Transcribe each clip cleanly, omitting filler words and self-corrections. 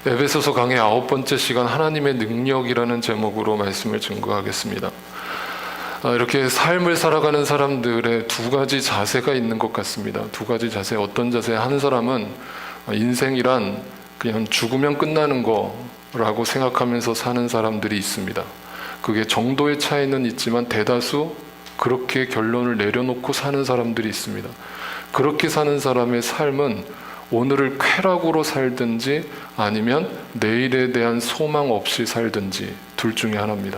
에베소서 강의 9번째 시간 하나님의 능력이라는 제목으로 말씀을 증거하겠습니다. 이렇게 삶을 살아가는 사람들의 두 가지 자세가 있는 것 같습니다. 두 가지 자세. 어떤 자세? 한 사람은 인생이란 그냥 죽으면 끝나는 거라고 생각하면서 사는 사람들이 있습니다. 그게 정도의 차이는 있지만 대다수 그렇게 결론을 내려놓고 사는 사람들이 있습니다. 그렇게 사는 사람의 삶은 오늘을 쾌락으로 살든지 아니면 내일에 대한 소망 없이 살든지 둘 중에 하나입니다.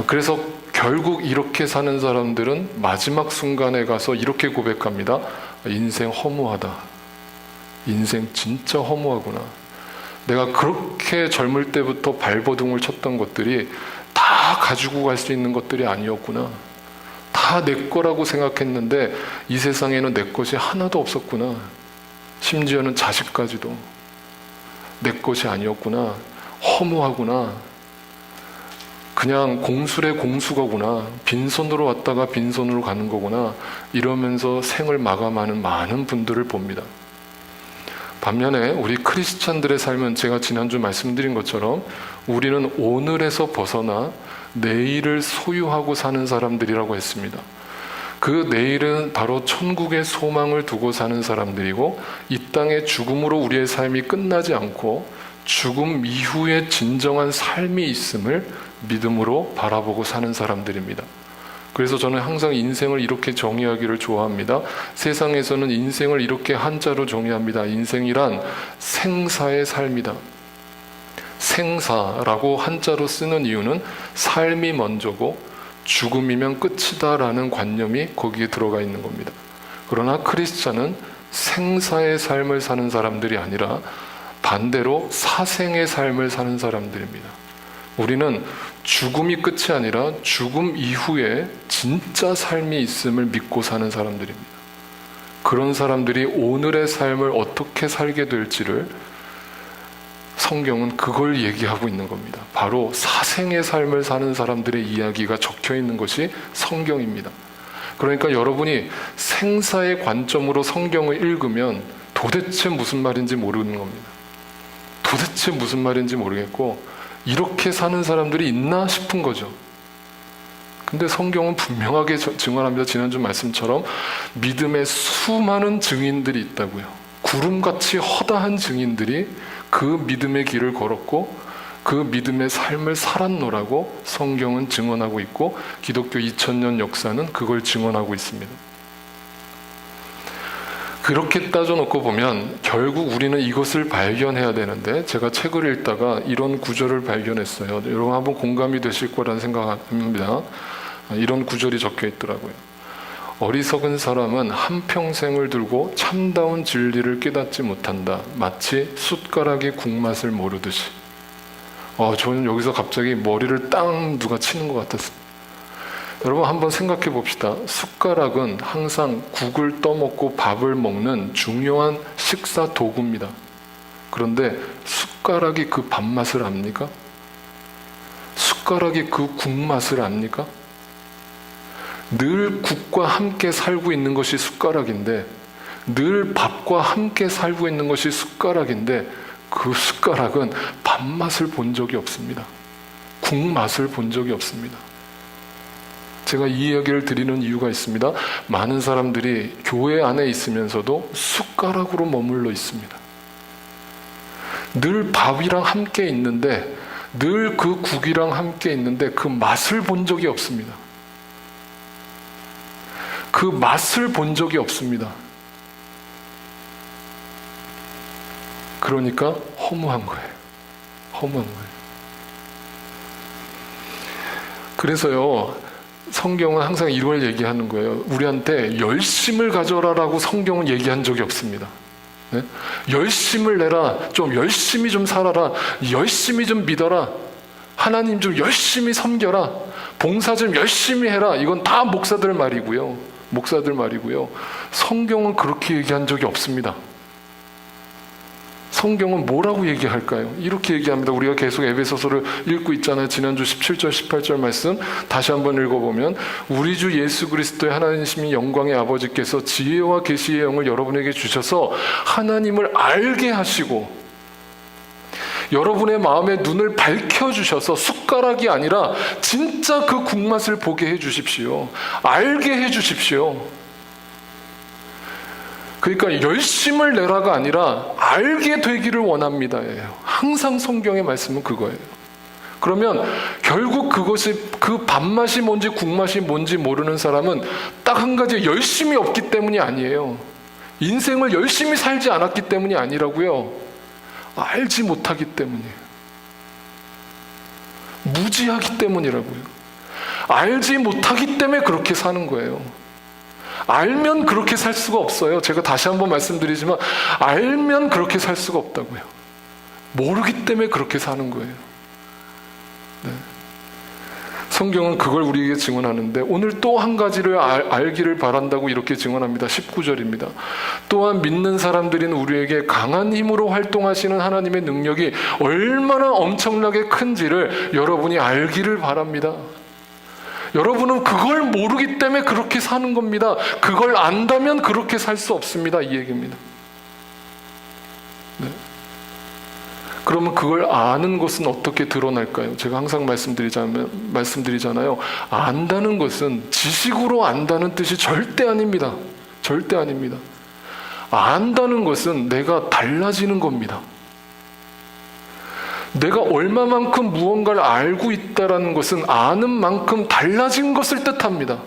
그래서 결국 이렇게 사는 사람들은 마지막 순간에 가서 이렇게 고백합니다. 인생 허무하다. 인생 진짜 허무하구나. 내가 그렇게 젊을 때부터 발버둥을 쳤던 것들이 다 가지고 갈 수 있는 것들이 아니었구나. 다 내 거라고 생각했는데 이 세상에는 내 것이 하나도 없었구나. 심지어는 자식까지도 내 것이 아니었구나. 허무하구나. 그냥 공술의 공수거구나. 빈손으로 왔다가 빈손으로 가는 거구나. 이러면서 생을 마감하는 많은 분들을 봅니다. 반면에 우리 크리스찬들의 삶은 제가 지난주 말씀드린 것처럼 우리는 오늘에서 벗어나 내일을 소유하고 사는 사람들이라고 했습니다. 그 내일은 바로 천국의 소망을 두고 사는 사람들이고 이 땅의 죽음으로 우리의 삶이 끝나지 않고 죽음 이후에 진정한 삶이 있음을 믿음으로 바라보고 사는 사람들입니다. 그래서 저는 항상 인생을 이렇게 정의하기를 좋아합니다. 세상에서는 인생을 이렇게 한자로 정의합니다. 인생이란 생사의 삶이다. 생사라고 한자로 쓰는 이유는 삶이 먼저고 죽음이면 끝이다라는 관념이 거기에 들어가 있는 겁니다. 그러나 크리스찬은 생사의 삶을 사는 사람들이 아니라 반대로 사생의 삶을 사는 사람들입니다. 우리는 죽음이 끝이 아니라 죽음 이후에 진짜 삶이 있음을 믿고 사는 사람들입니다. 그런 사람들이 오늘의 삶을 어떻게 살게 될지를 성경은 그걸 얘기하고 있는 겁니다. 바로 사생의 삶을 사는 사람들의 이야기가 적혀 있는 것이 성경입니다. 그러니까 여러분이 생사의 관점으로 성경을 읽으면 도대체 무슨 말인지 모르는 겁니다. 도대체 무슨 말인지 모르겠고 이렇게 사는 사람들이 있나 싶은 거죠. 근데 성경은 분명하게 증언합니다. 지난주 말씀처럼 믿음의 수많은 증인들이 있다고요. 구름같이 허다한 증인들이 그 믿음의 길을 걸었고 그 믿음의 삶을 살았노라고 성경은 증언하고 있고 기독교 2000년 역사는 그걸 증언하고 있습니다. 그렇게 따져놓고 보면 결국 우리는 이것을 발견해야 되는데 제가 책을 읽다가 이런 구절을 발견했어요. 여러분 한번 공감이 되실 거라는 생각합니다. 이런 구절이 적혀 있더라고요. 어리석은 사람은 한평생을 들고 참다운 진리를 깨닫지 못한다. 마치 숟가락이 국맛을 모르듯이. 저는 여기서 갑자기 머리를 땅 누가 치는 것 같았어요. 여러분 한번 생각해 봅시다. 숟가락은 항상 국을 떠먹고 밥을 먹는 중요한 식사 도구입니다. 그런데 숟가락이 그 밥맛을 압니까? 숟가락이 그 국맛을 압니까? 늘 국과 함께 살고 있는 것이 숟가락인데 늘 밥과 함께 살고 있는 것이 숟가락인데 그 숟가락은 밥맛을 본 적이 없습니다. 국맛을 본 적이 없습니다. 제가 이 이야기를 드리는 이유가 있습니다. 많은 사람들이 교회 안에 있으면서도 숟가락으로 머물러 있습니다. 늘 밥이랑 함께 있는데 늘 그 국이랑 함께 있는데 그 맛을 본 적이 없습니다. 그 맛을 본 적이 없습니다. 그러니까 허무한 거예요. 허무한 거예요. 그래서요, 성경은 항상 이걸 얘기하는 거예요. 우리한테 열심을 가져라라고 성경은 얘기한 적이 없습니다. 네? 열심을 내라. 좀 열심히 좀 살아라. 열심히 좀 믿어라. 하나님 좀 열심히 섬겨라. 봉사 좀 열심히 해라. 이건 다 목사들 말이고요. 성경은 그렇게 얘기한 적이 없습니다. 성경은 뭐라고 얘기할까요? 이렇게 얘기합니다. 우리가 계속 에베소서를 읽고 있잖아요. 지난주 17절, 18절 말씀 다시 한번 읽어보면 우리 주 예수 그리스도의 하나님이신 영광의 아버지께서 지혜와 계시의 영을 여러분에게 주셔서 하나님을 알게 하시고 여러분의 마음의 눈을 밝혀주셔서 숟가락이 아니라 진짜 그 국맛을 보게 해주십시오. 알게 해주십시오. 그러니까 열심을 내라가 아니라 알게 되기를 원합니다예요. 항상 성경의 말씀은 그거예요. 그러면 결국 그것이, 그 밥맛이 뭔지 국맛이 뭔지 모르는 사람은 딱 한 가지, 열심이 없기 때문이 아니에요. 인생을 열심히 살지 않았기 때문이 아니라고요. 알지 못하기 때문이에요. 무지하기 때문이라고요. 알지 못하기 때문에 그렇게 사는 거예요. 알면 그렇게 살 수가 없어요. 제가 다시 한번 말씀드리지만 알면 그렇게 살 수가 없다고요. 모르기 때문에 그렇게 사는 거예요. 네. 성경은 그걸 우리에게 증언하는데 오늘 또 한 가지를 알기를 바란다고 이렇게 증언합니다. 19절입니다. 또한 믿는 사람들인 우리에게 강한 힘으로 활동하시는 하나님의 능력이 얼마나 엄청나게 큰지를 여러분이 알기를 바랍니다. 여러분은 그걸 모르기 때문에 그렇게 사는 겁니다. 그걸 안다면 그렇게 살 수 없습니다. 이 얘기입니다. 네. 그러면 그걸 아는 것은 어떻게 드러날까요? 제가 항상 말씀드리잖아요. 안다는 것은 지식으로 안다는 뜻이 절대 아닙니다. 절대 아닙니다. 안다는 것은 내가 달라지는 겁니다. 내가 얼마만큼 무언가를 알고 있다는 것은 아는 만큼 달라진 것을 뜻합니다.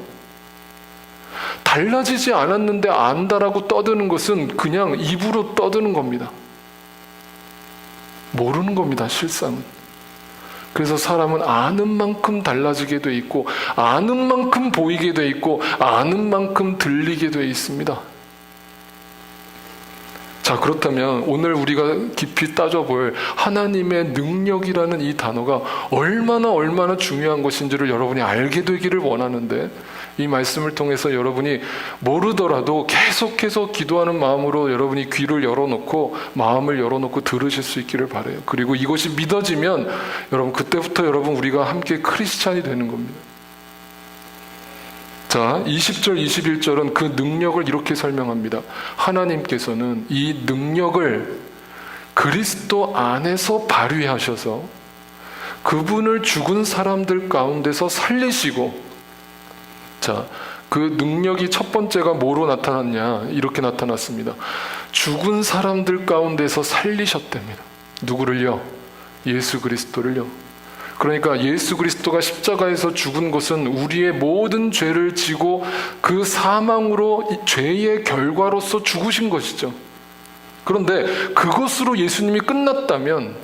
달라지지 않았는데 안다라고 떠드는 것은 그냥 입으로 떠드는 겁니다. 모르는 겁니다, 실상은. 그래서 사람은 아는 만큼 달라지게 돼 있고, 아는 만큼 보이게 돼 있고, 아는 만큼 들리게 돼 있습니다. 자, 그렇다면 오늘 우리가 깊이 따져볼 하나님의 능력이라는 이 단어가 얼마나 중요한 것인지를 여러분이 알게 되기를 원하는데, 이 말씀을 통해서 여러분이 모르더라도 계속해서 기도하는 마음으로 여러분이 귀를 열어놓고 마음을 열어놓고 들으실 수 있기를 바라요. 그리고 이것이 믿어지면 여러분, 그때부터 여러분 우리가 함께 크리스찬이 되는 겁니다. 자, 20절 21절은 그 능력을 이렇게 설명합니다. 하나님께서는 이 능력을 그리스도 안에서 발휘하셔서 그분을 죽은 사람들 가운데서 살리시고, 자, 그 능력이 첫 번째가 뭐로 나타났냐? 이렇게 나타났습니다. 죽은 사람들 가운데서 살리셨답니다. 누구를요? 예수 그리스도를요. 그러니까 예수 그리스도가 십자가에서 죽은 것은 우리의 모든 죄를 지고 그 사망으로 죄의 결과로서 죽으신 것이죠. 그런데 그것으로 예수님이 끝났다면,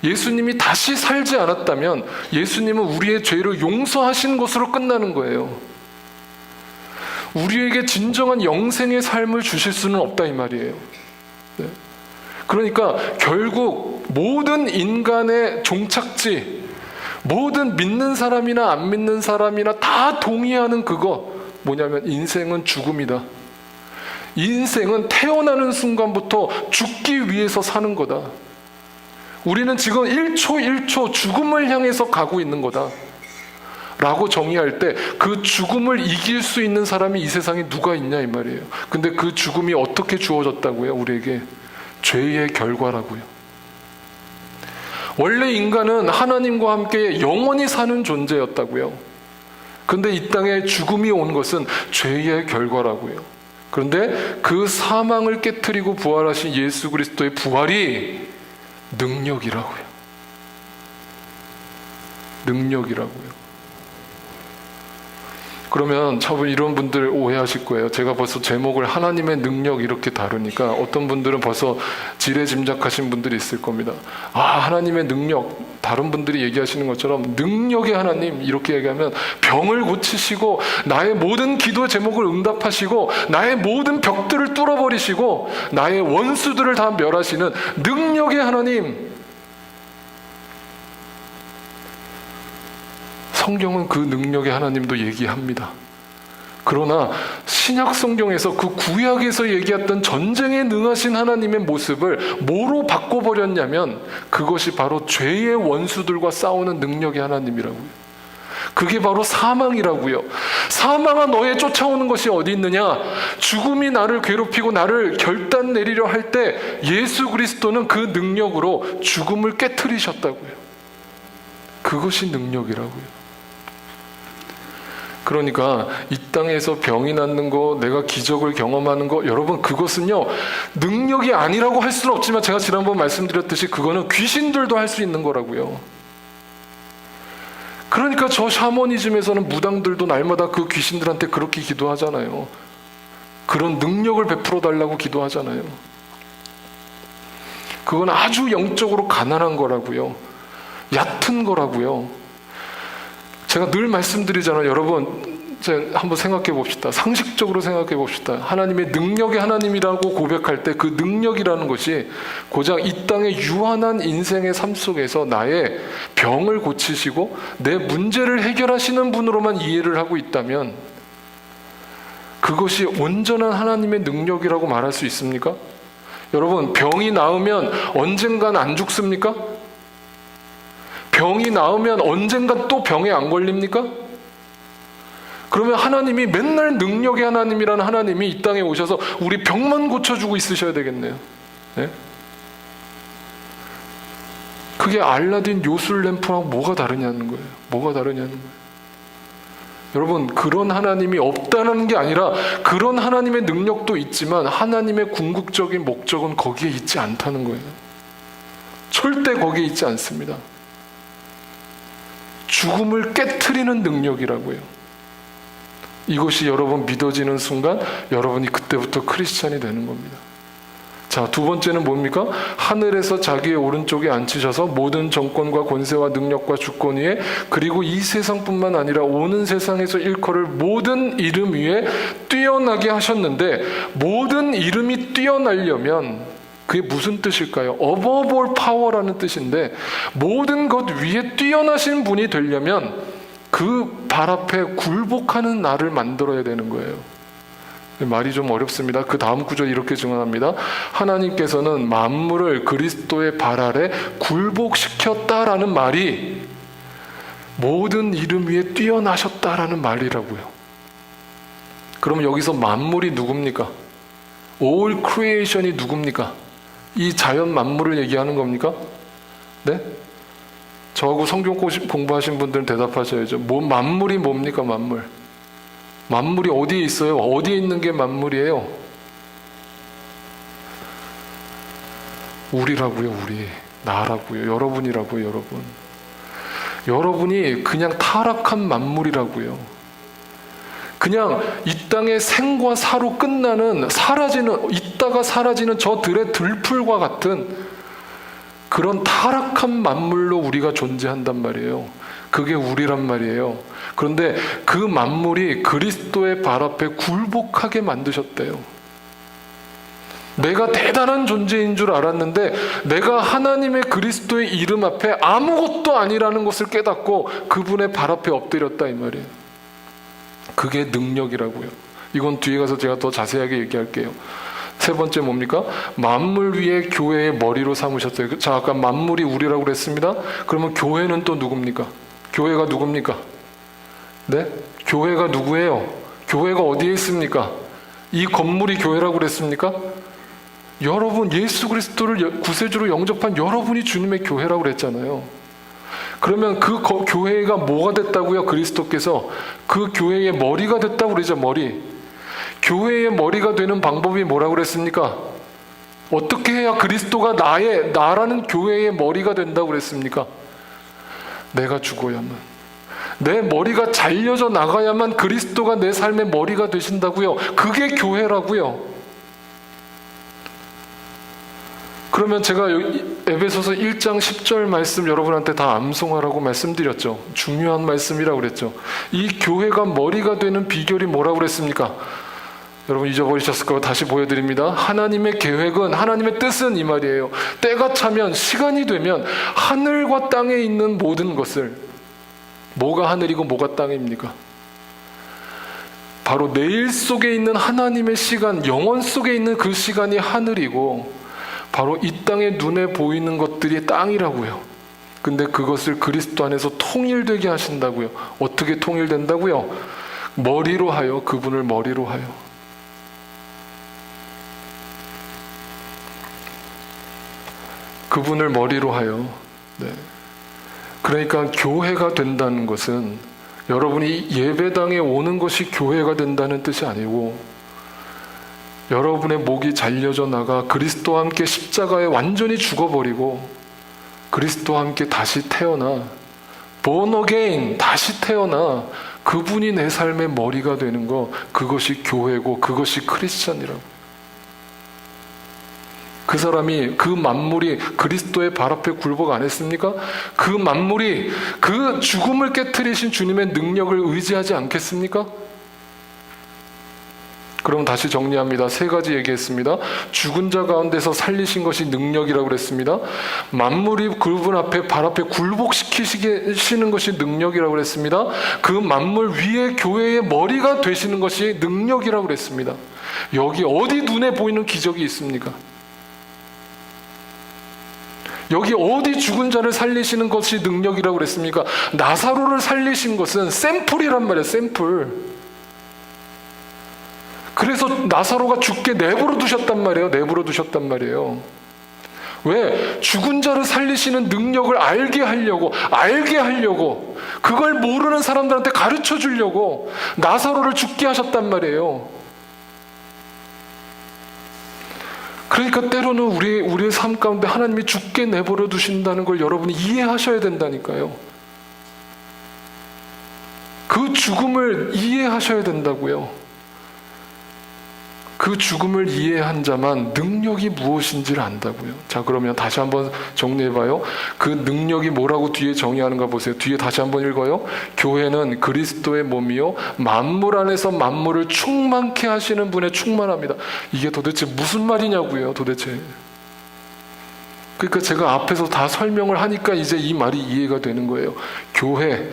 예수님이 다시 살지 않았다면 예수님은 우리의 죄를 용서하신 것으로 끝나는 거예요. 우리에게 진정한 영생의 삶을 주실 수는 없다 이 말이에요. 네. 그러니까 결국 모든 인간의 종착지, 모든 믿는 사람이나 안 믿는 사람이나 다 동의하는 그거 뭐냐면 인생은 죽음이다. 인생은 태어나는 순간부터 죽기 위해서 사는 거다. 우리는 지금 1초 죽음을 향해서 가고 있는 거다 라고 정의할 때, 그 죽음을 이길 수 있는 사람이 이 세상에 누가 있냐 이 말이에요. 근데 그 죽음이 어떻게 주어졌다고요? 우리에게 죄의 결과라고요. 원래 인간은 하나님과 함께 영원히 사는 존재였다고요. 근데 이 땅에 죽음이 온 것은 죄의 결과라고요. 그런데 그 사망을 깨트리고 부활하신 예수 그리스도의 부활이 능력이라고요. 능력이라고요. 그러면 저분 이런 분들 오해하실 거예요. 제가 벌써 제목을 하나님의 능력 이렇게 다루니까 어떤 분들은 벌써 지레짐작하신 분들이 있을 겁니다. 아, 하나님의 능력, 다른 분들이 얘기하시는 것처럼 능력의 하나님 이렇게 얘기하면 병을 고치시고 나의 모든 기도 제목을 응답하시고 나의 모든 벽들을 뚫어버리시고 나의 원수들을 다 멸하시는 능력의 하나님. 성경은 그 능력의 하나님도 얘기합니다. 그러나 신약 성경에서 그 구약에서 얘기했던 전쟁에 능하신 하나님의 모습을 뭐로 바꿔버렸냐면 그것이 바로 죄의 원수들과 싸우는 능력의 하나님이라고요. 그게 바로 사망이라고요. 사망아 너의 쫓아오는 것이 어디 있느냐? 죽음이 나를 괴롭히고 나를 결단 내리려 할 때 예수 그리스도는 그 능력으로 죽음을 깨트리셨다고요. 그것이 능력이라고요. 그러니까 이 땅에서 병이 낫는 거, 내가 기적을 경험하는 거, 여러분 그것은요 능력이 아니라고 할 수는 없지만 제가 지난번 말씀드렸듯이 그거는 귀신들도 할 수 있는 거라고요. 그러니까 저 샤머니즘에서는 무당들도 날마다 그 귀신들한테 그렇게 기도하잖아요. 그런 능력을 베풀어 달라고 기도하잖아요. 그건 아주 영적으로 가난한 거라고요. 얕은 거라고요. 제가 늘 말씀드리잖아요. 여러분 한번 생각해 봅시다. 상식적으로 생각해 봅시다. 하나님의 능력의 하나님이라고 고백할 때 그 능력이라는 것이 고작 이 땅의 유한한 인생의 삶 속에서 나의 병을 고치시고 내 문제를 해결하시는 분으로만 이해를 하고 있다면 그것이 온전한 하나님의 능력이라고 말할 수 있습니까? 여러분 병이 나으면 언젠간 안 죽습니까? 병이 나으면 언젠가 또 병에 안 걸립니까? 그러면 하나님이 맨날 능력의 하나님이라는 하나님이 이 땅에 오셔서 우리 병만 고쳐주고 있으셔야 되겠네요. 네? 그게 알라딘 요술 램프랑 뭐가 다르냐는 거예요. 뭐가 다르냐는 거예요. 여러분 그런 하나님이 없다는 게 아니라 그런 하나님의 능력도 있지만 하나님의 궁극적인 목적은 거기에 있지 않다는 거예요. 절대 거기에 있지 않습니다. 죽음을 깨트리는 능력이라고요. 이것이 여러분 믿어지는 순간 여러분이 그때부터 크리스찬이 되는 겁니다. 자, 두 번째는 뭡니까? 하늘에서 자기의 오른쪽에 앉히셔서 모든 정권과 권세와 능력과 주권 위에 그리고 이 세상뿐만 아니라 오는 세상에서 일컬을 모든 이름 위에 뛰어나게 하셨는데 모든 이름이 뛰어나려면 그게 무슨 뜻일까요? above all power라는 뜻인데 모든 것 위에 뛰어나신 분이 되려면 그 발 앞에 굴복하는 나를 만들어야 되는 거예요. 말이 좀 어렵습니다. 그 다음 구절 이렇게 증언합니다. 하나님께서는 만물을 그리스도의 발 아래 굴복시켰다라는 말이 모든 이름 위에 뛰어나셨다라는 말이라고요. 그럼 여기서 만물이 누굽니까? All creation이 누굽니까? 이 자연 만물을 얘기하는 겁니까? 네? 저하고 성경 공부하신 분들은 대답하셔야죠. 만물이 뭡니까? 만물. 만물이 어디에 있어요? 어디에 있는 게 만물이에요? 우리라고요. 우리. 나라고요. 여러분이라고요. 여러분. 여러분이 그냥 타락한 만물이라고요. 그냥 이 땅의 생과 사로 끝나는 사라지는 있다가 사라지는 저 들의 들풀과 같은 그런 타락한 만물로 우리가 존재한단 말이에요. 그게 우리란 말이에요. 그런데 그 만물이 그리스도의 발 앞에 굴복하게 만드셨대요. 내가 대단한 존재인 줄 알았는데 내가 하나님의 그리스도의 이름 앞에 아무것도 아니라는 것을 깨닫고 그분의 발 앞에 엎드렸다 이 말이에요. 그게 능력이라고요. 이건 뒤에 가서 제가 더 자세하게 얘기할게요. 세 번째 뭡니까? 만물 위에 교회의 머리로 삼으셨어요. 자, 아까 만물이 우리라고 그랬습니다. 그러면 교회는 또 누굽니까? 교회가 누굽니까? 네? 교회가 누구예요? 교회가 어디에 있습니까? 이 건물이 교회라고 그랬습니까? 여러분, 예수 그리스도를 구세주로 영접한 여러분이 주님의 교회라고 그랬잖아요. 그러면 그 교회가 뭐가 됐다고요? 그리스도께서 그 교회의 머리가 됐다고 그러죠. 머리. 교회의 머리가 되는 방법이 뭐라고 그랬습니까? 어떻게 해야 그리스도가 나라는 교회의 머리가 된다고 그랬습니까? 내가 죽어야만, 내 머리가 잘려져 나가야만 그리스도가 내 삶의 머리가 되신다고요. 그게 교회라고요. 그러면 제가 에베소서 1장 10절 말씀 여러분한테 다 암송하라고 말씀드렸죠. 중요한 말씀이라고 그랬죠. 이 교회가 머리가 되는 비결이 뭐라고 그랬습니까? 여러분 잊어버리셨을 거고 다시 보여드립니다. 하나님의 계획은, 하나님의 뜻은 이 말이에요. 때가 차면, 시간이 되면 하늘과 땅에 있는 모든 것을, 뭐가 하늘이고 뭐가 땅입니까? 바로 내일 속에 있는 하나님의 시간, 영원 속에 있는 그 시간이 하늘이고 바로 이 땅의 눈에 보이는 것들이 땅이라고요. 근데 그것을 그리스도 안에서 통일되게 하신다고요. 어떻게 통일된다고요? 머리로 하여, 그분을 머리로 하여. 그분을 머리로 하여. 네. 그러니까 교회가 된다는 것은 여러분이 예배당에 오는 것이 교회가 된다는 뜻이 아니고, 여러분의 목이 잘려져 나가 그리스도와 함께 십자가에 완전히 죽어버리고 그리스도와 함께 다시 태어나, born again, 다시 태어나 그분이 내 삶의 머리가 되는 거, 그것이 교회고 그것이 크리스천이라고. 그 사람이, 그 만물이 그리스도의 발 앞에 굴복 안 했습니까? 그 만물이 그 죽음을 깨트리신 주님의 능력을 의지하지 않겠습니까? 그럼 다시 정리합니다. 세 가지 얘기했습니다. 죽은 자 가운데서 살리신 것이 능력이라고 그랬습니다. 만물이 그분 앞에, 발 앞에 굴복시키시는 것이 능력이라고 그랬습니다. 그 만물 위에 교회의 머리가 되시는 것이 능력이라고 그랬습니다. 여기 어디 눈에 보이는 기적이 있습니까? 여기 어디 죽은 자를 살리시는 것이 능력이라고 그랬습니까? 나사로를 살리신 것은 샘플이란 말이에요. 샘플. 그래서 나사로가 죽게 내버려 두셨단 말이에요. 내버려 두셨단 말이에요. 왜? 죽은 자를 살리시는 능력을 알게 하려고, 그걸 모르는 사람들한테 가르쳐 주려고 나사로를 죽게 하셨단 말이에요. 그러니까 때로는 우리의 삶 가운데 하나님이 죽게 내버려 두신다는 걸 여러분이 이해하셔야 된다니까요. 그 죽음을 이해하셔야 된다고요. 그 죽음을 이해한 자만 능력이 무엇인지를 안다고요. 자, 그러면 다시 한번 정리해봐요. 그 능력이 뭐라고 뒤에 정의하는가 보세요. 뒤에 다시 한번 읽어요. 교회는 그리스도의 몸이요 만물 안에서 만물을 충만케 하시는 분의 충만합니다. 이게 도대체 무슨 말이냐고요, 도대체. 그러니까 제가 앞에서 다 설명을 하니까 이제 이 말이 이해가 되는 거예요. 교회,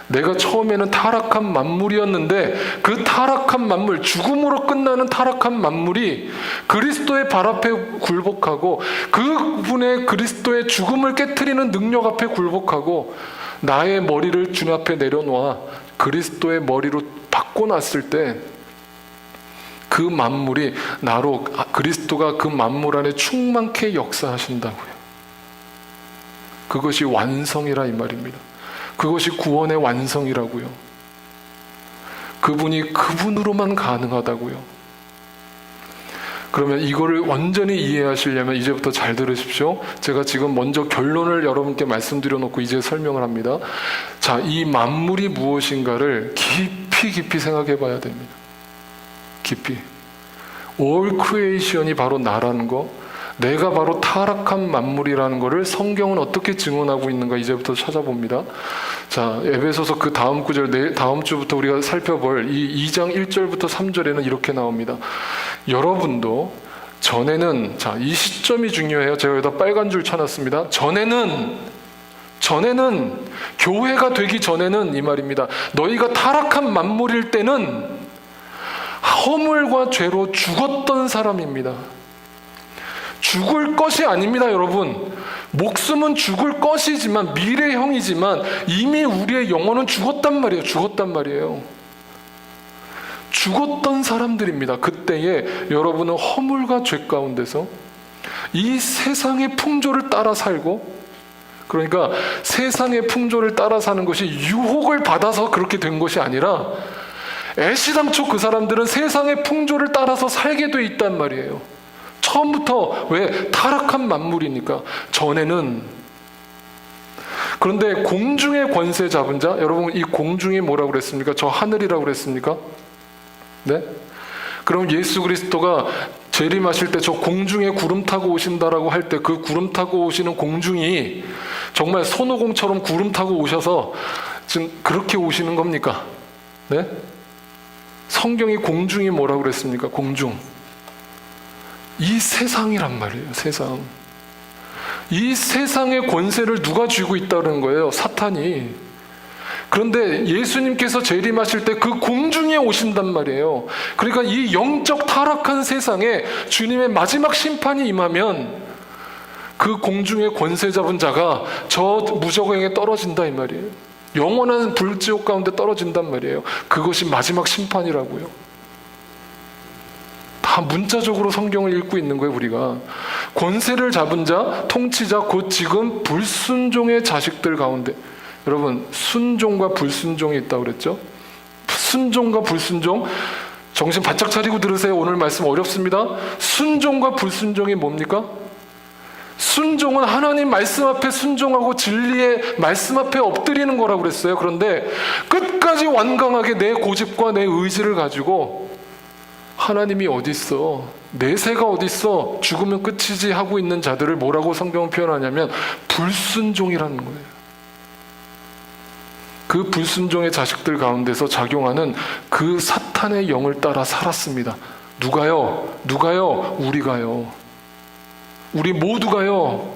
내가 처음에는 타락한 만물이었는데 그 타락한 만물, 죽음으로 끝나는 타락한 만물이 그리스도의 발 앞에 굴복하고 그분의 그리스도의 죽음을 깨트리는 능력 앞에 굴복하고 나의 머리를 주님 앞에 내려놓아 그리스도의 머리로 바꿔놨을 때 그 만물이 나로, 그리스도가 그 만물 안에 충만케 역사하신다고요. 그것이 완성이라 이 말입니다. 그것이 구원의 완성이라고요. 그분이 그분으로만 가능하다고요. 그러면 이거를 완전히 이해하시려면 이제부터 잘 들으십시오. 제가 지금 먼저 결론을 여러분께 말씀드려 놓고 이제 설명을 합니다. 자, 이 만물이 무엇인가를 깊이 생각해 봐야 됩니다. 깊이. All creation이 바로 나라는 거, 내가 바로 타락한 만물이라는 것을 성경은 어떻게 증언하고 있는가 이제부터 찾아봅니다. 자, 에베소서 그 다음 구절, 다음 주부터 우리가 살펴볼 이 2장 1절부터 3절에는 이렇게 나옵니다. 여러분도 전에는, 자, 이 시점이 중요해요. 제가 여기다 빨간 줄 쳐놨습니다. 전에는 교회가 되기 전에는 이 말입니다. 너희가 타락한 만물일 때는 허물과 죄로 죽었던 사람입니다. 죽을 것이 아닙니다, 여러분. 목숨은 죽을 것이지만, 미래형이지만 이미 우리의 영혼은 죽었단 말이에요. 죽었던 사람들입니다. 그때에 여러분은 허물과 죄 가운데서 이 세상의 풍조를 따라 살고, 그러니까 세상의 풍조를 따라 사는 것이 유혹을 받아서 그렇게 된 것이 아니라 애시당초 그 사람들은 세상의 풍조를 따라서 살게 돼 있단 말이에요. 처음부터. 왜? 타락한 만물이니까. 전에는. 그런데 공중의 권세 잡은 자, 여러분 이 공중이 뭐라고 그랬습니까? 저 하늘이라고 그랬습니까? 네? 그럼 예수 그리스도가 재림하실 때 저 공중에 구름 타고 오신다라고 할 때 그 구름 타고 오시는 공중이 정말 손오공처럼 구름 타고 오셔서 지금 그렇게 오시는 겁니까? 네? 성경이 공중이 뭐라고 그랬습니까? 공중. 이 세상이란 말이에요. 세상. 이 세상의 권세를 누가 쥐고 있다는 거예요? 사탄이. 그런데 예수님께서 재림하실 때 그 공중에 오신단 말이에요. 그러니까 이 영적 타락한 세상에 주님의 마지막 심판이 임하면 그 공중의 권세 잡은 자가 저 무저갱에 떨어진다 이 말이에요. 영원한 불지옥 가운데 떨어진단 말이에요. 그것이 마지막 심판이라고요. 다 문자적으로 성경을 읽고 있는 거예요. 우리가 권세를 잡은 자, 통치자, 곧 지금 불순종의 자식들 가운데, 여러분 순종과 불순종이 있다고 그랬죠? 순종과 불순종, 정신 바짝 차리고 들으세요. 오늘 말씀 어렵습니다. 순종과 불순종이 뭡니까? 순종은 하나님 말씀 앞에 순종하고 진리의 말씀 앞에 엎드리는 거라고 그랬어요. 그런데 끝까지 완강하게 내 고집과 내 의지를 가지고 하나님이 어디 있어? 내세가 어디 있어? 죽으면 끝이지 하고 있는 자들을 뭐라고 성경은 표현하냐면 불순종이라는 거예요. 그 불순종의 자식들 가운데서 작용하는 그 사탄의 영을 따라 살았습니다. 누가요? 누가요? 우리가요. 우리 모두가요.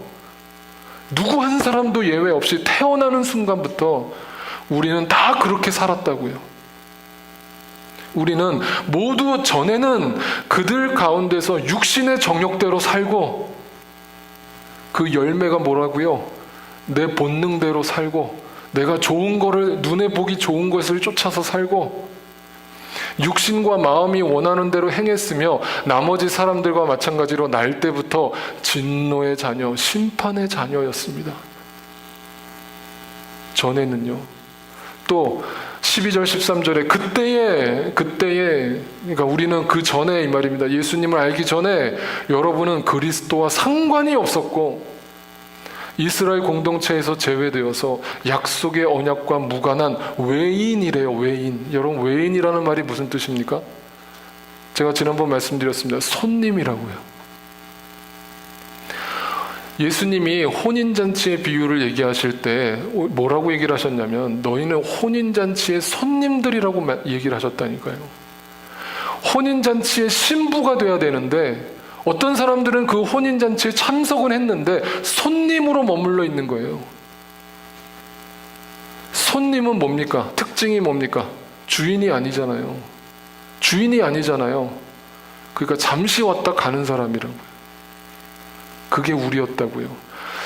누구 한 사람도 예외 없이 태어나는 순간부터 우리는 다 그렇게 살았다고요. 우리는 모두 전에는 그들 가운데서 육신의 정욕대로 살고, 그 열매가 뭐라고요? 내 본능대로 살고, 내가 좋은 거를, 눈에 보기 좋은 것을 쫓아서 살고, 육신과 마음이 원하는 대로 행했으며 나머지 사람들과 마찬가지로 날 때부터 진노의 자녀, 심판의 자녀였습니다. 전에는요. 또 12절 13절에 그때에 그러니까 우리는 그 전에 이 말입니다. 예수님을 알기 전에 여러분은 그리스도와 상관이 없었고 이스라엘 공동체에서 제외되어서 약속의 언약과 무관한 외인이래요. 외인. 여러분 외인이라는 말이 무슨 뜻입니까? 제가 지난번 말씀드렸습니다. 손님이라고요. 예수님이 혼인잔치의 비유를 얘기하실 때 뭐라고 얘기를 하셨냐면 너희는 혼인잔치의 손님들이라고 얘기를 하셨다니까요. 혼인잔치의 신부가 돼야 되는데 어떤 사람들은 그 혼인잔치에 참석은 했는데 손님으로 머물러 있는 거예요. 손님은 뭡니까? 특징이 뭡니까? 주인이 아니잖아요. 주인이 아니잖아요. 그러니까 잠시 왔다 가는 사람이라고요. 그게 우리였다고요.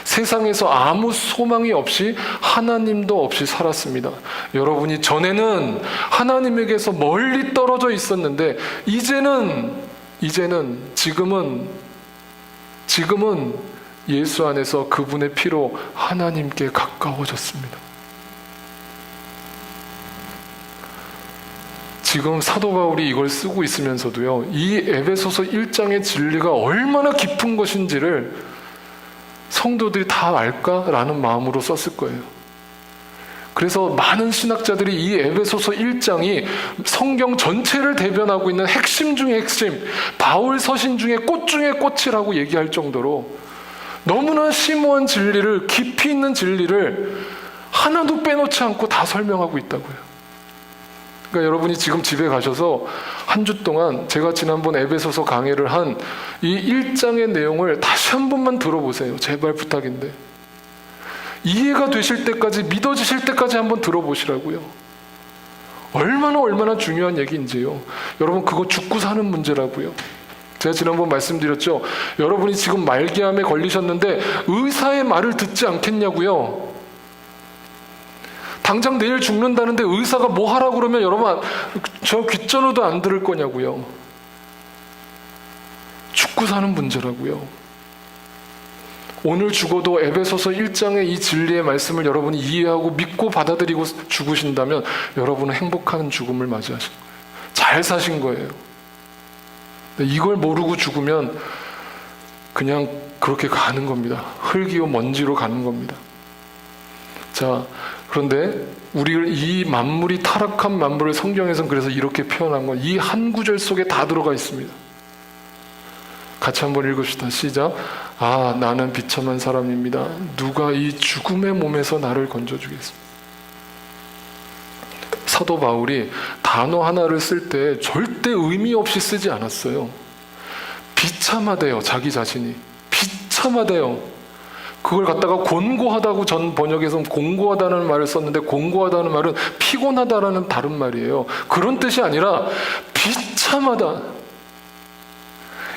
세상에서 아무 소망이 없이 하나님도 없이 살았습니다. 여러분이 전에는 하나님에게서 멀리 떨어져 있었는데 지금은 예수 안에서 그분의 피로 하나님께 가까워졌습니다. 지금 사도 바울이 이걸 쓰고 있으면서도요, 이 에베소서 1장의 진리가 얼마나 깊은 것인지를 성도들이 다 알까라는 마음으로 썼을 거예요. 그래서 많은 신학자들이 이 에베소서 1장이 성경 전체를 대변하고 있는 핵심 중의 핵심, 바울 서신 중에 꽃 중의 꽃이라고 얘기할 정도로 너무나 심오한 진리를, 깊이 있는 진리를 하나도 빼놓지 않고 다 설명하고 있다고요. 그러니까 여러분이 지금 집에 가셔서 한 주 동안 제가 지난번 에베소서 강의를 한 이 1장의 내용을 다시 한 번만 들어보세요. 제발 부탁인데. 이해가 되실 때까지, 믿어지실 때까지 한번 들어보시라고요. 얼마나 중요한 얘기인지요. 여러분 그거 죽고 사는 문제라고요. 제가 지난번 말씀드렸죠. 여러분이 지금 말기암에 걸리셨는데 의사의 말을 듣지 않겠냐고요. 당장 내일 죽는다는데 의사가 뭐 하라고 그러면 여러분 저 귓전호도 안 들을 거냐고요. 죽고 사는 문제라고요. 오늘 죽어도 에베소서 1장의 이 진리의 말씀을 여러분이 이해하고 믿고 받아들이고 죽으신다면 여러분은 행복한 죽음을 맞이하신 거예요. 잘 사신 거예요. 이걸 모르고 죽으면 그냥 그렇게 가는 겁니다. 흙이요 먼지로 가는 겁니다. 자, 그런데 우리를 이 만물이 타락한 만물을 성경에서는 그래서 이렇게 표현한 건 이 한 구절 속에 다 들어가 있습니다. 같이 한번 읽읍시다. 시작. 아, 나는 비참한 사람입니다. 누가 이 죽음의 몸에서 나를 건져주겠습니까? 사도 바울이 단어 하나를 쓸 때 절대 의미 없이 쓰지 않았어요. 비참하대요. 자기 자신이 비참하대요. 그걸 갖다가 곤고하다고 전 번역에서 공고하다는 말을 썼는데 공고하다는 말은 피곤하다라는 다른 말이에요. 그런 뜻이 아니라 비참하다.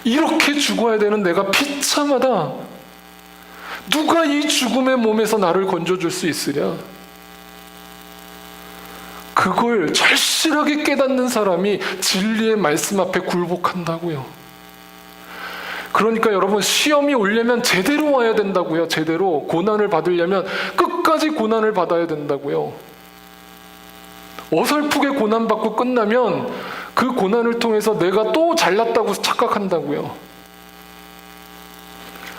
이렇게 죽어야 되는 내가 비참하다. 누가 이 죽음의 몸에서 나를 건져줄 수 있으랴? 그걸 절실하게 깨닫는 사람이 진리의 말씀 앞에 굴복한다고요. 그러니까 여러분, 시험이 오려면 제대로 와야 된다고요. 제대로. 고난을 받으려면 끝까지 고난을 받아야 된다고요. 어설프게 고난받고 끝나면 그 고난을 통해서 내가 또 잘났다고 착각한다고요.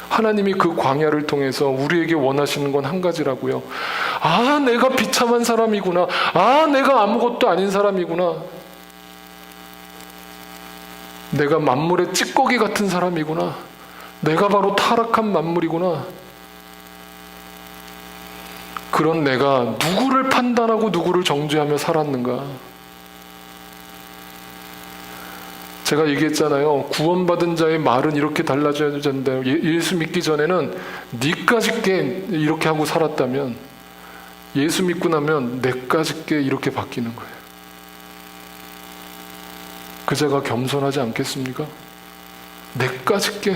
하나님이 그 광야를 통해서 우리에게 원하시는 건 한 가지라고요. 아, 내가 비참한 사람이구나. 아, 내가 아무것도 아닌 사람이구나. 내가 만물의 찌꺼기 같은 사람이구나. 내가 바로 타락한 만물이구나. 그런 내가 누구를 판단하고 누구를 정죄하며 살았는가? 제가 얘기했잖아요. 구원받은 자의 말은 이렇게 달라져야 된다. 예수 믿기 전에는 니까짓 게 이렇게 하고 살았다면, 예수 믿고 나면 내까짓 게 이렇게 바뀌는 거예요. 그 자가 겸손하지 않겠습니까? 내까짓 게.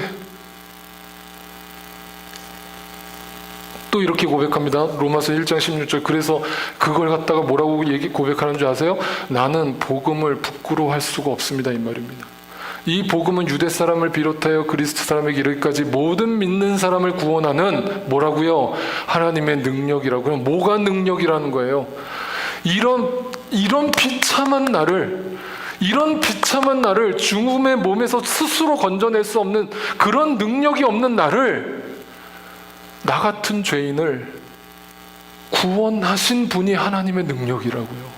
또 이렇게 고백합니다. 로마서 1장 16절. 그래서 그걸 갖다가 뭐라고 고백하는 줄 아세요? 나는 복음을 부끄러워할 수가 없습니다, 이 말입니다. 이 복음은 유대 사람을 비롯하여 그리스도 사람에게 이르기까지 모든 믿는 사람을 구원하는 뭐라고요? 하나님의 능력이라고. 그럼 뭐가 능력이라는 거예요? 이런 비참한 나를 죽음의 몸에서 스스로 건져낼 수 없는 그런 능력이 없는 나를, 나 같은 죄인을 구원하신 분이 하나님의 능력이라고요.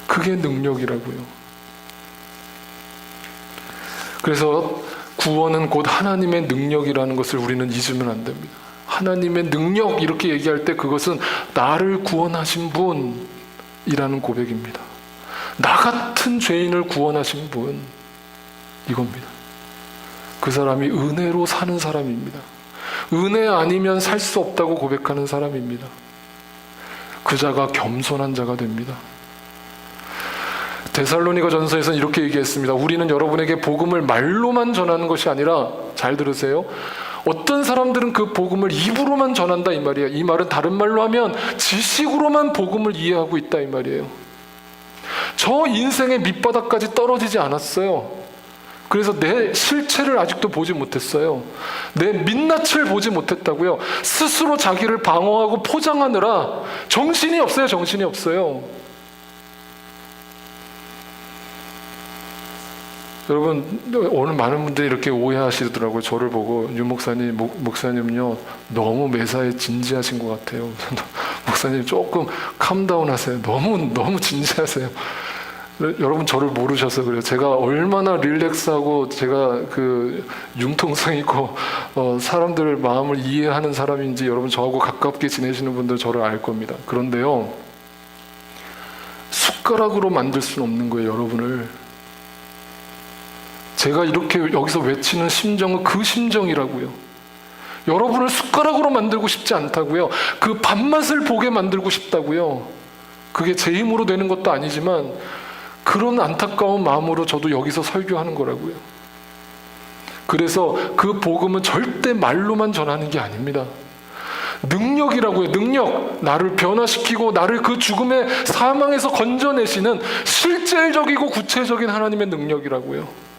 그게 능력이라고요. 그래서 구원은 곧 하나님의 능력이라는 것을 우리는 잊으면 안 됩니다. 하나님의 능력 이렇게 얘기할 때 그것은 나를 구원하신 분이라는 고백입니다. 나 같은 죄인을 구원하신 분, 이겁니다. 그 사람이 은혜로 사는 사람입니다. 은혜 아니면 살 수 없다고 고백하는 사람입니다. 그 자가 겸손한 자가 됩니다. 데살로니가 전서에서는 이렇게 얘기했습니다. 우리는 여러분에게 복음을 말로만 전하는 것이 아니라, 잘 들으세요, 어떤 사람들은 그 복음을 입으로만 전한다, 이 말이에요. 이 말은 다른 말로 하면 지식으로만 복음을 이해하고 있다, 이 말이에요. 저 인생의 밑바닥까지 떨어지지 않았어요. 그래서 내 실체를 아직도 보지 못했어요. 내 민낯을 보지 못했다고요. 스스로 자기를 방어하고 포장하느라 정신이 없어요. 정신이 없어요. 여러분, 오늘 많은 분들이 이렇게 오해하시더라고요. 저를 보고, 유 목사님, 목사님요 너무 매사에 진지하신 것 같아요. 목사님 조금 캄다운 하세요. 너무 진지하세요. 여러분, 저를 모르셔서 그래요. 제가 얼마나 릴렉스하고 제가 그 융통성 있고 사람들 마음을 이해하는 사람인지 여러분, 저하고 가깝게 지내시는 분들 저를 알 겁니다. 그런데요, 숟가락으로 만들 수는 없는 거예요, 여러분을. 제가 이렇게 여기서 외치는 심정은 그 심정이라고요. 여러분을 숟가락으로 만들고 싶지 않다고요. 그 밥맛을 보게 만들고 싶다고요. 그게 제 힘으로 되는 것도 아니지만 그런 안타까운 마음으로 저도 여기서 설교하는 거라고요. 그래서 그 복음은 절대 말로만 전하는 게 아닙니다. 능력이라고요. 능력. 나를 변화시키고 나를 그 죽음의 사망에서 건져내시는 실질적이고 구체적인 하나님의 능력이라고요.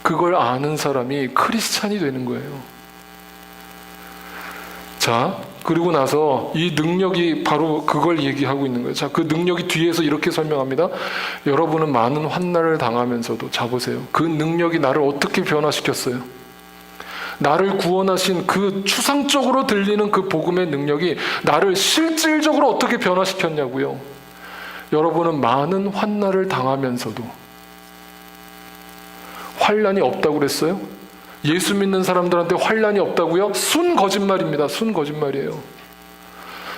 그걸 아는 사람이 크리스찬이 되는 거예요. 자, 그리고 나서 이 능력이 바로 그걸 얘기하고 있는 거예요. 자, 그 능력이 뒤에서 이렇게 설명합니다. 여러분은 많은 환난을 당하면서도, 자 보세요. 그 능력이 나를 어떻게 변화시켰어요? 나를 구원하신 그 추상적으로 들리는 그 복음의 능력이 나를 실질적으로 어떻게 변화시켰냐고요. 여러분은 많은 환난을 당하면서도, 환난이 없다고 그랬어요? 예수 믿는 사람들한테 환난이 없다고요? 순 거짓말입니다. 순 거짓말이에요.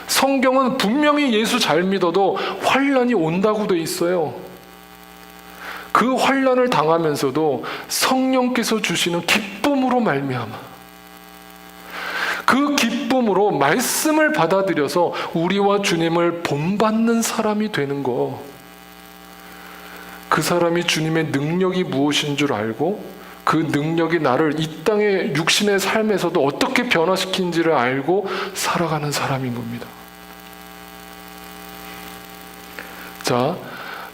성경은 분명히 예수 잘 믿어도 환난이 온다고 돼 있어요. 그 환난을 당하면서도 성령께서 주시는 기쁨으로 말미암아, 그 기쁨으로 말씀을 받아들여서 우리와 주님을 본받는 사람이 되는 거, 그 사람이 주님의 능력이 무엇인 줄 알고 그 능력이 나를 이 땅의 육신의 삶에서도 어떻게 변화시킨지를 알고 살아가는 사람인 겁니다. 자,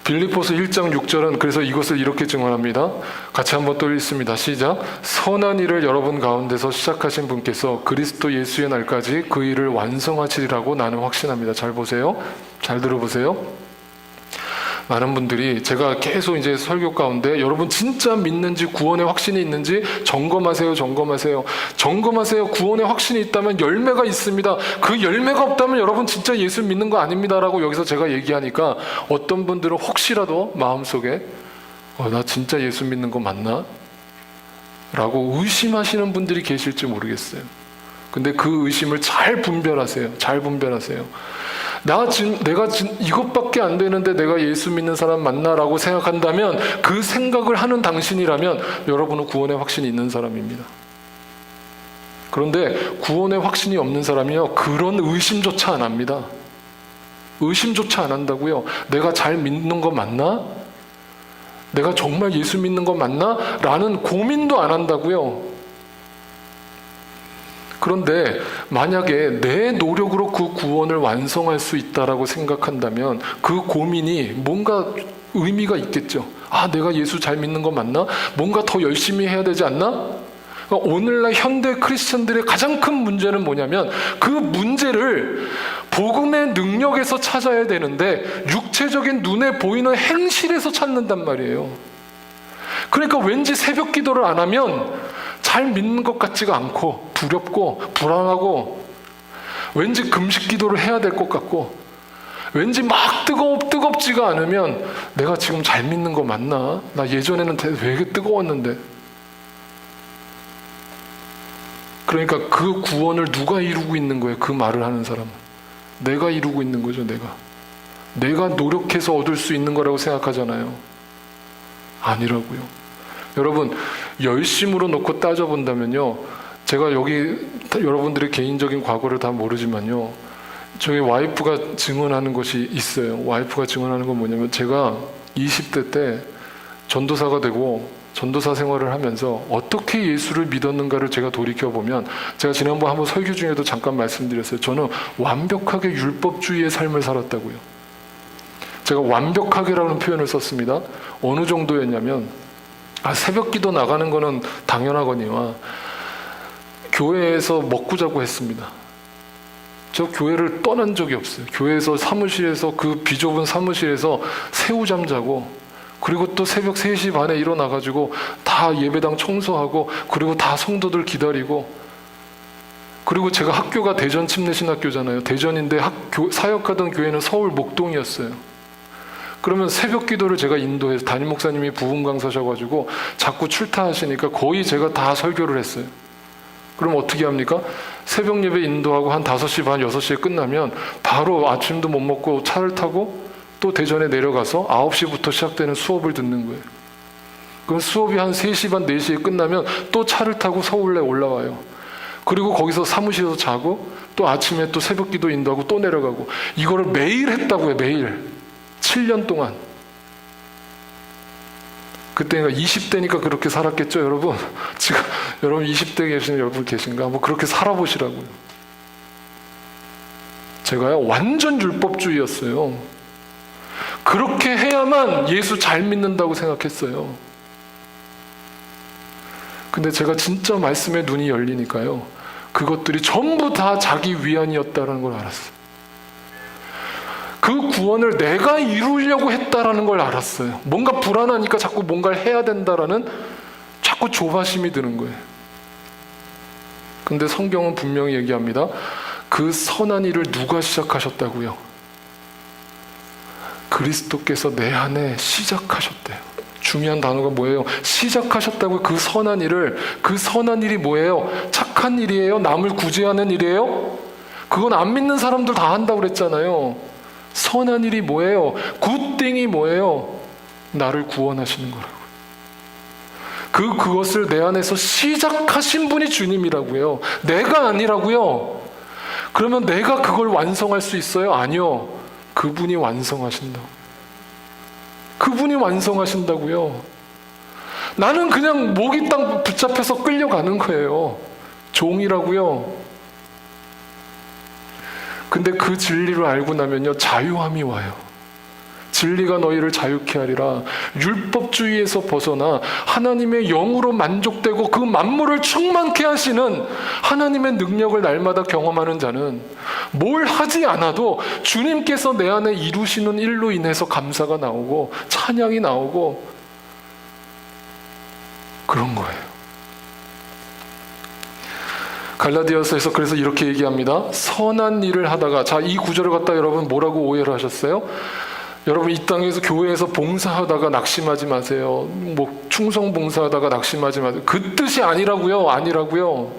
빌립보서 1장 6절은 그래서 이것을 이렇게 증언합니다. 같이 한번 또 읽습니다. 시작. 선한 일을 여러분 가운데서 시작하신 분께서 그리스도 예수의 날까지 그 일을 완성하시리라고 나는 확신합니다. 잘 보세요. 잘 들어보세요. 많은 분들이 제가 계속 이제 설교 가운데 여러분 진짜 믿는지 구원의 확신이 있는지 점검하세요. 구원의 확신이 있다면 열매가 있습니다. 그 열매가 없다면 여러분 진짜 예수 믿는 거 아닙니다라고 여기서 제가 얘기하니까 어떤 분들은 혹시라도 마음속에 나 진짜 예수 믿는 거 맞나? 라고 의심하시는 분들이 계실지 모르겠어요. 근데 그 의심을 잘 분별하세요. 내가 이것밖에 안 되는데 내가 예수 믿는 사람 맞나라고 생각한다면 그 생각을 하는 당신이라면 여러분은 구원의 확신이 있는 사람입니다. 그런데 구원의 확신이 없는 사람이요, 그런 의심조차 안 합니다. 의심조차 안 한다고요. 내가 잘 믿는 거 맞나? 내가 정말 예수 믿는 거 맞나? 라는 고민도 안 한다고요. 그런데 만약에 내 노력으로 그 구원을 완성할 수 있다라고 생각한다면 그 고민이 뭔가 의미가 있겠죠. 내가 예수 잘 믿는 거 맞나? 뭔가 더 열심히 해야 되지 않나? 오늘날 현대 크리스천들의 가장 큰 문제는 뭐냐면 그 문제를 복음의 능력에서 찾아야 되는데 육체적인 눈에 보이는 행실에서 찾는단 말이에요. 그러니까 왠지 새벽 기도를 안 하면 잘 믿는 것 같지가 않고 두렵고 불안하고 왠지 금식 기도를 해야 될 것 같고 왠지 막 뜨겁지가 않으면 내가 지금 잘 믿는 거 맞나? 나 예전에는 되게 뜨거웠는데. 그러니까 그 구원을 누가 이루고 있는 거예요? 그 말을 하는 사람은. 내가 이루고 있는 거죠. 내가 노력해서 얻을 수 있는 거라고 생각하잖아요. 아니라고요. 여러분, 열심으로 놓고 따져본다면요, 제가 여기 여러분들의 개인적인 과거를 다 모르지만요, 저희 와이프가 증언하는 것이 있어요. 와이프가 증언하는 건 뭐냐면 제가 20대 때 전도사가 되고 전도사 생활을 하면서 어떻게 예수를 믿었는가를 제가 돌이켜보면, 제가 지난번 한번 설교 중에도 잠깐 말씀드렸어요. 저는 완벽하게 율법주의의 삶을 살았다고요. 제가 완벽하게라는 표현을 썼습니다. 어느 정도였냐면 새벽 기도 나가는 거는 당연하거니와 교회에서 먹고 자고 했습니다. 저 교회를 떠난 적이 없어요. 교회에서 사무실에서, 그 비좁은 사무실에서 새우잠 자고, 그리고 또 새벽 3시 반에 일어나가지고 다 예배당 청소하고, 그리고 다 성도들 기다리고, 그리고 제가 학교가 대전 침례신학교잖아요. 대전인데 사역하던 교회는 서울 목동이었어요. 그러면 새벽 기도를 제가 인도해서, 담임 목사님이 부흥 강사셔가지고 자꾸 출타하시니까 거의 제가 다 설교를 했어요. 그럼 어떻게 합니까? 새벽 예배 인도하고 한 5시 반, 6시에 끝나면 바로 아침도 못 먹고 차를 타고 또 대전에 내려가서 9시부터 시작되는 수업을 듣는 거예요. 그럼 수업이 한 3시 반, 4시에 끝나면 또 차를 타고 서울에 올라와요. 그리고 거기서 사무실에서 자고 또 아침에 또 새벽 기도 인도하고 또 내려가고, 이거를 매일 했다고요. 매일. 7년 동안. 그때가 20대니까 그렇게 살았겠죠, 여러분? 지금 여러분 20대 계시는 여러분 계신가? 한번 그렇게 살아보시라고요. 제가요, 완전 율법주의였어요. 그렇게 해야만 예수 잘 믿는다고 생각했어요. 근데 제가 진짜 말씀에 눈이 열리니까요, 그것들이 전부 다 자기 위안이었다는 걸 알았어요. 그 구원을 내가 이루려고 했다라는 걸 알았어요. 뭔가 불안하니까 자꾸 뭔가를 해야 된다라는 자꾸 조바심이 드는 거예요. 근데 성경은 분명히 얘기합니다. 그 선한 일을 누가 시작하셨다고요? 그리스도께서 내 안에 시작하셨대요. 중요한 단어가 뭐예요? 시작하셨다고요. 그 선한 일을. 그 선한 일이 뭐예요? 착한 일이에요? 남을 구제하는 일이에요? 그건 안 믿는 사람들 다 한다고 그랬잖아요. 선한 일이 뭐예요? 굿띵이 뭐예요? 나를 구원하시는 거라고요. 그것을 내 안에서 시작하신 분이 주님이라고요. 내가 아니라고요. 그러면 내가 그걸 완성할 수 있어요? 아니요. 그분이 완성하신다고. 그분이 완성하신다고요. 나는 그냥 목이 딱 붙잡혀서 끌려가는 거예요. 종이라고요. 근데 그 진리를 알고 나면요, 자유함이 와요. 진리가 너희를 자유케 하리라. 율법주의에서 벗어나 하나님의 영으로 만족되고 그 만물을 충만케 하시는 하나님의 능력을 날마다 경험하는 자는 뭘 하지 않아도 주님께서 내 안에 이루시는 일로 인해서 감사가 나오고 찬양이 나오고 그런 거예요. 갈라디아서에서 그래서 이렇게 얘기합니다. 선한 일을 하다가, 자, 이 구절을 갖다 여러분 뭐라고 오해를 하셨어요? 여러분, 이 땅에서 교회에서 봉사하다가 낙심하지 마세요. 뭐 충성 봉사하다가 낙심하지 마세요. 그 뜻이 아니라고요. 아니라고요.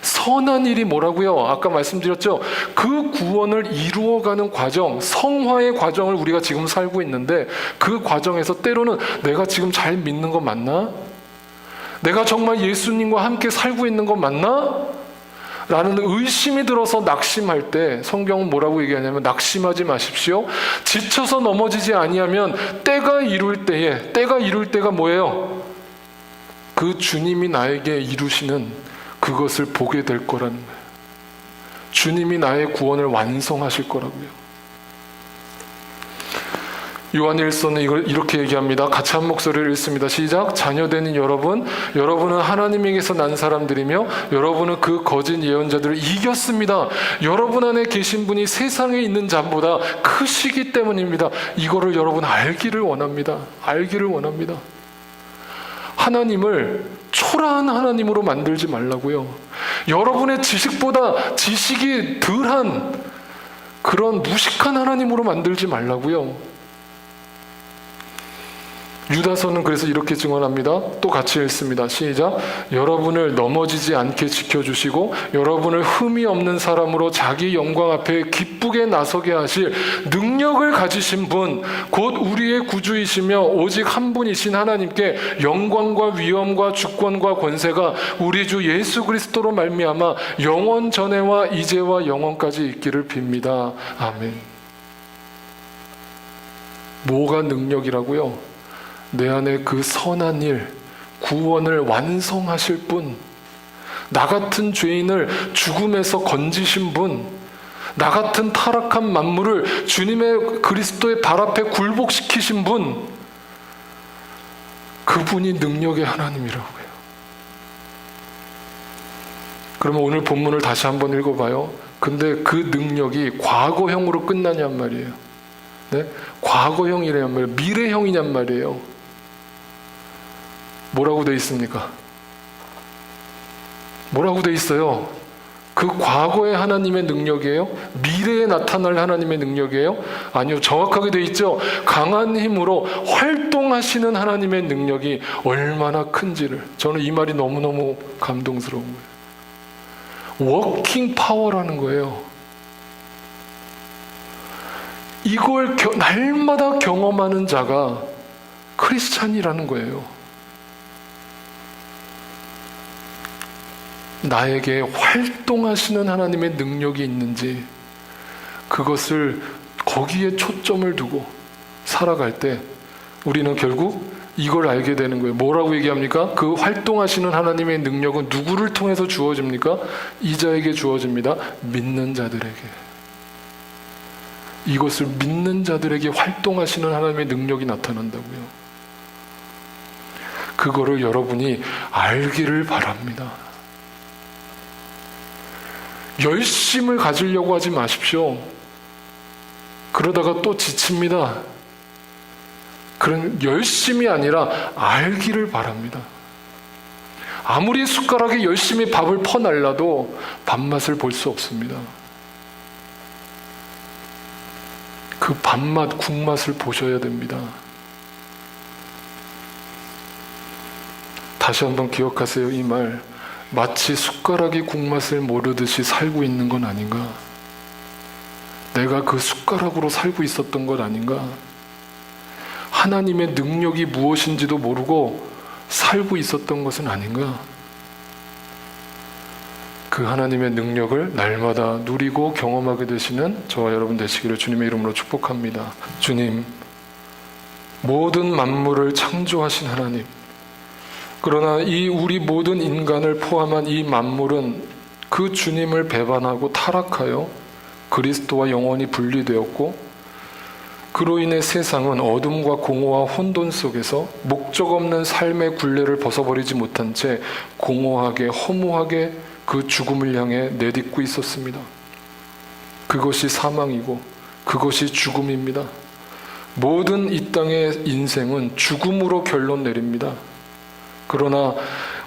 선한 일이 뭐라고요? 아까 말씀드렸죠. 그 구원을 이루어가는 과정, 성화의 과정을 우리가 지금 살고 있는데, 그 과정에서 때로는 내가 지금 잘 믿는 거 맞나? 내가 정말 예수님과 함께 살고 있는 거 맞나? 라는 의심이 들어서 낙심할 때 성경은 뭐라고 얘기하냐면, 낙심하지 마십시오. 지쳐서 넘어지지 아니하면 때가 이룰 때가 뭐예요? 그 주님이 나에게 이루시는 그것을 보게 될 거라는 거예요. 주님이 나의 구원을 완성하실 거라고요. 요한일서는 이걸 이렇게 얘기합니다. 같이 한 목소리를 읽습니다. 시작. 자녀되는 여러분은 하나님에게서 난 사람들이며 여러분은 그 거짓 예언자들을 이겼습니다. 여러분 안에 계신 분이 세상에 있는 자보다 크시기 때문입니다. 이거를 여러분 알기를 원합니다. 알기를 원합니다. 하나님을 초라한 하나님으로 만들지 말라고요. 여러분의 지식보다 지식이 덜한 그런 무식한 하나님으로 만들지 말라고요. 유다서는 그래서 이렇게 증언합니다. 또 같이 읽습니다. 시작. 여러분을 넘어지지 않게 지켜주시고 여러분을 흠이 없는 사람으로 자기 영광 앞에 기쁘게 나서게 하실 능력을 가지신 분, 곧 우리의 구주이시며 오직 한 분이신 하나님께 영광과 위엄과 주권과 권세가 우리 주 예수 그리스도로 말미암아 영원 전에와 이제와 영원까지 있기를 빕니다. 아멘. 뭐가 능력이라고요? 내 안에 그 선한 일, 구원을 완성하실 분, 나 같은 죄인을 죽음에서 건지신 분, 나 같은 타락한 만물을 주님의 그리스도의 발 앞에 굴복시키신 분, 그분이 능력의 하나님이라고요. 그러면 오늘 본문을 다시 한번 읽어봐요. 근데 그 능력이 과거형으로 끝나냔 말이에요. 네? 과거형이란 말이에요. 미래형이냔 말이에요. 뭐라고 돼 있습니까? 뭐라고 돼 있어요? 그 과거의 하나님의 능력이에요? 미래에 나타날 하나님의 능력이에요? 아니요, 정확하게 돼 있죠. 강한 힘으로 활동하시는 하나님의 능력이 얼마나 큰지를, 저는 이 말이 너무너무 감동스러운 거예요. 워킹 파워라는 거예요. 이걸 날마다 경험하는 자가 크리스찬이라는 거예요. 나에게 활동하시는 하나님의 능력이 있는지, 그것을 거기에 초점을 두고 살아갈 때 우리는 결국 이걸 알게 되는 거예요. 뭐라고 얘기합니까? 그 활동하시는 하나님의 능력은 누구를 통해서 주어집니까? 이자에게 주어집니다. 믿는 자들에게. 이것을 믿는 자들에게 활동하시는 하나님의 능력이 나타난다고요. 그거를 여러분이 알기를 바랍니다. 열심을 가지려고 하지 마십시오. 그러다가 또 지칩니다. 그런 열심이 아니라 알기를 바랍니다. 아무리 숟가락에 열심히 밥을 퍼날라도 밥맛을 볼 수 없습니다. 그 밥맛, 국맛을 보셔야 됩니다. 다시 한번 기억하세요. 이 말. 마치 숟가락이 국맛을 모르듯이 살고 있는 건 아닌가? 내가 그 숟가락으로 살고 있었던 것 아닌가? 하나님의 능력이 무엇인지도 모르고 살고 있었던 것은 아닌가? 그 하나님의 능력을 날마다 누리고 경험하게 되시는 저와 여러분 되시기를 주님의 이름으로 축복합니다. 주님, 모든 만물을 창조하신 하나님. 그러나 이 우리 모든 인간을 포함한 이 만물은 그 주님을 배반하고 타락하여 그리스도와 영원히 분리되었고, 그로 인해 세상은 어둠과 공허와 혼돈 속에서 목적 없는 삶의 굴레를 벗어버리지 못한 채 공허하게 허무하게 그 죽음을 향해 내딛고 있었습니다. 그것이 사망이고 그것이 죽음입니다. 모든 이 땅의 인생은 죽음으로 결론 내립니다. 그러나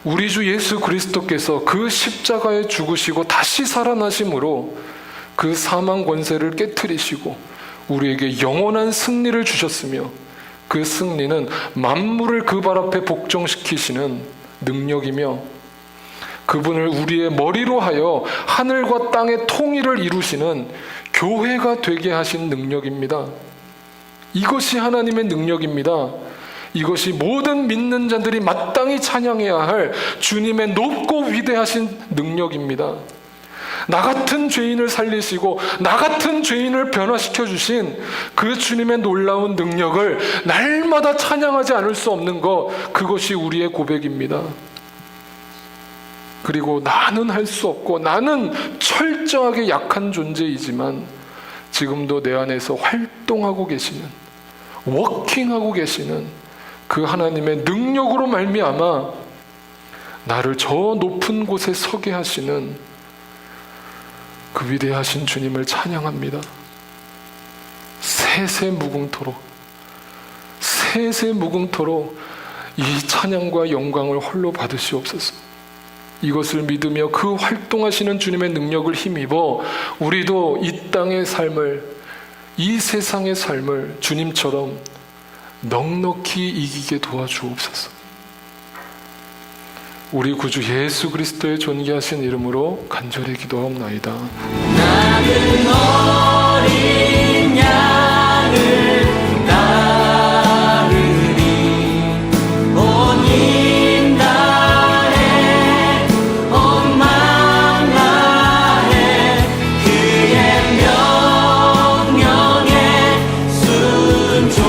우리 주 예수 그리스도께서 그 십자가에 죽으시고 다시 살아나심으로 그 사망 권세를 깨트리시고 우리에게 영원한 승리를 주셨으며, 그 승리는 만물을 그 발 앞에 복종시키시는 능력이며, 그분을 우리의 머리로 하여 하늘과 땅의 통일을 이루시는 교회가 되게 하신 능력입니다. 이것이 하나님의 능력입니다. 이것이 모든 믿는 자들이 마땅히 찬양해야 할 주님의 높고 위대하신 능력입니다. 나 같은 죄인을 살리시고 나 같은 죄인을 변화시켜 주신 그 주님의 놀라운 능력을 날마다 찬양하지 않을 수 없는 것, 그것이 우리의 고백입니다. 그리고 나는 할 수 없고 나는 철저하게 약한 존재이지만 지금도 내 안에서 활동하고 계시는, 워킹하고 계시는 그 하나님의 능력으로 말미암아 나를 저 높은 곳에 서게 하시는 그 위대하신 주님을 찬양합니다. 세세무궁토록 이 찬양과 영광을 홀로 받으시옵소서. 이것을 믿으며 그 활동하시는 주님의 능력을 힘입어 우리도 이 땅의 삶을, 이 세상의 삶을 주님처럼 넉넉히 이기게 도와주옵소서. 우리 구주 예수 그리스도의 존귀하신 이름으로 간절히 기도하옵나이다. 나는 어린 양을 따르리. 온 힘 다해 온 마음 다해 그의 명령에 순종